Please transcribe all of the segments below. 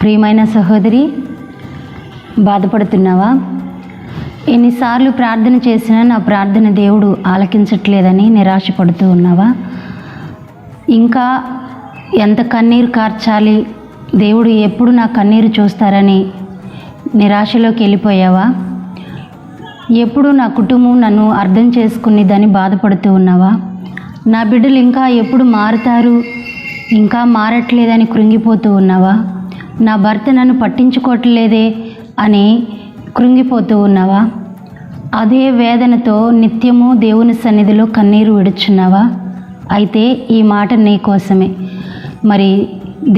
ప్రియమైన సహోదరి, బాధపడుతున్నావా? ఎన్నిసార్లు ప్రార్థన చేసినా నా ప్రార్థన దేవుడు ఆలకించట్లేదని నిరాశపడుతూ ఉన్నావా? ఇంకా ఎంత కన్నీరు కార్చాలి, దేవుడు ఎప్పుడు నా కన్నీరు చూస్తారని నిరాశలోకి వెళ్ళిపోయావా? ఎప్పుడు నా కుటుంబం నన్ను అర్థం చేసుకునేదని బాధపడుతూ ఉన్నావా? నా బిడ్డలు ఇంకా ఎప్పుడు మారుతారు, ఇంకా మారట్లేదని కృంగిపోతూ ఉన్నావా? నా భర్త నన్ను పట్టించుకోవట్లేదే అని కృంగిపోతూ ఉన్నావా? అదే వేదనతో నిత్యము దేవుని సన్నిధిలో కన్నీరు విడుచున్నావా? అయితే ఈ మాట నీ కోసమే. మరి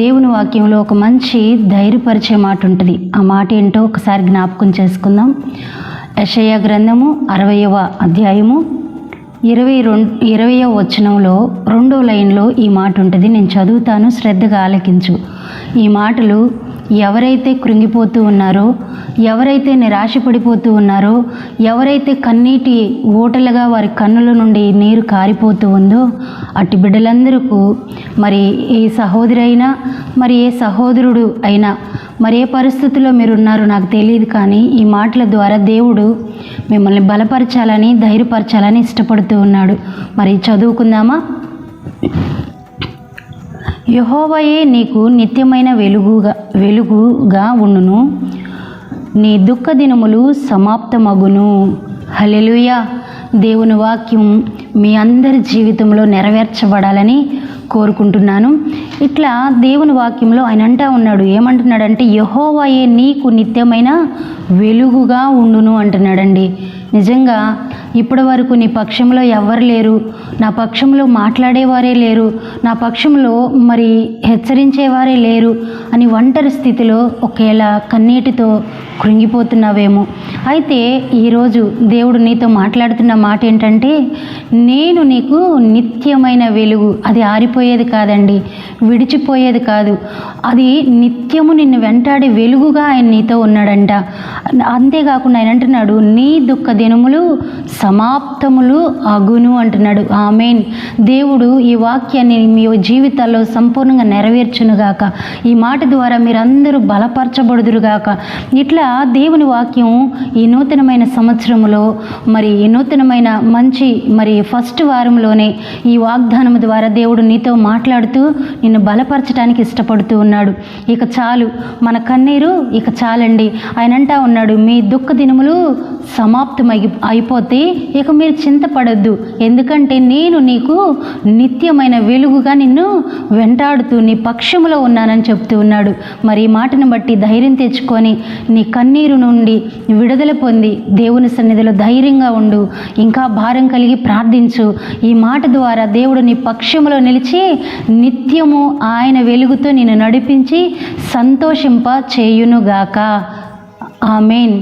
దేవుని వాక్యంలో ఒక మంచి ధైర్యపరిచే మాట ఉంటుంది. ఆ మాట ఏంటో ఒకసారి జ్ఞాపకం చేసుకుందాం. యెషయా గ్రంథము 60వ అధ్యాయము 20వ వచనంలో 2వ లైన్లో ఈ మాట ఉంటుంది. నేను చదువుతాను, శ్రద్ధగా ఆలకించు. ఈ మాటలు ఎవరైతే కృంగిపోతూ ఉన్నారో, ఎవరైతే నిరాశపడిపోతూ ఉన్నారో, ఎవరైతే కన్నీటి ఊటలుగా వారి కన్నుల నుండి నీరు కారిపోతూ ఉందో అట్టి బిడ్డలందరికీ, మరి ఏ సహోదరి అయినా, మరి ఏ సహోదరుడు అయినా, మరి ఏ పరిస్థితుల్లో మీరు ఉన్నారో నాకు తెలియదు, కానీ ఈ మాటల ద్వారా దేవుడు మిమ్మల్ని బలపరచాలని, ధైర్యపరచాలని ఇష్టపడుతూ ఉన్నాడు. మరి చదువుకుందామా? యెహోవాయే నీకు నిత్యమైన వెలుగుగా ఉండును, నీ దుఃఖ దినములు సమాప్తమగును. హల్లెలూయా. దేవుని వాక్యం మీ అందరి జీవితంలో నెరవేర్చబడాలని కోరుకుంటున్నాను. ఇట్లా దేవుని వాక్యంలో ఆయన అంటా ఉన్నాడు. ఏమంటున్నాడంటే, యెహోవాయే నీకు నిత్యమైన వెలుగుగా ఉండును అంటున్నాడండి. నిజంగా ఇప్పటి వరకు నీ పక్షంలో ఎవ్వరు లేరు, నా పక్షంలో మాట్లాడేవారే లేరు, నా పక్షంలో మరి హెచ్చరించేవారే లేరు అని ఒంటరి స్థితిలో ఒకేలా కన్నీటితో కృంగిపోతున్నావేమో. అయితే ఈరోజు దేవుడు నీతో మాట్లాడుతున్న మాట ఏంటంటే, నేను నీకు నిత్యమైన వెలుగు. అది ఆరిపోయేది కాదండి, విడిచిపోయేది కాదు, అది నిత్యము నిన్ను వెంటాడే వెలుగుగా ఆయన నీతో ఉన్నాడంట. అంతేకాకుండా ఆయన అంటున్నాడు, నీ దుఃఖ దినములు సమాప్తములు అగును అంటున్నాడు. ఆమేన్. దేవుడు ఈ వాక్యాన్ని మీ జీవితాల్లో సంపూర్ణంగా నెరవేర్చునుగాక. ఈ మాట ద్వారా మీరందరూ బలపరచబడుదురుగాక. ఇట్లా దేవుని వాక్యం ఈ నూతనమైన సంవత్సరంలో, మరి ఈ నూతనమైన మంచి మరి ఫస్ట్ వారంలోనే ఈ వాగ్దానం ద్వారా దేవుడు నీతో మాట్లాడుతూ నిన్ను బలపరచడానికి ఇష్టపడుతూ ఉన్నాడు. ఇక చాలు, మన కన్నీరు ఇక చాలండి. ఆయన అంటా ఉన్నాడు, మీ దుఃఖ దినములు అయిపోతే ఇక మీరు చింతపడొద్దు, ఎందుకంటే నేను నీకు నిత్యమైన వెలుగుగా నిన్ను వెంటాడుతూ నీ పక్షములో ఉన్నానని చెప్తూ ఉన్నాడు. మరి ఈ మాటను బట్టి ధైర్యం తెచ్చుకొని నీ కన్నీరు నుండి విడుదల పొంది దేవుని సన్నిధిలో ధైర్యంగా ఉండు. ఇంకా భారం కలిగి ప్రార్థించు. ఈ మాట ద్వారా దేవుడు నీ పక్షములో నిలిచి నిత్యము ఆయన వెలుగుతో నిన్ను నడిపించి సంతోషింప చేయునుగాక. ఆమేన్.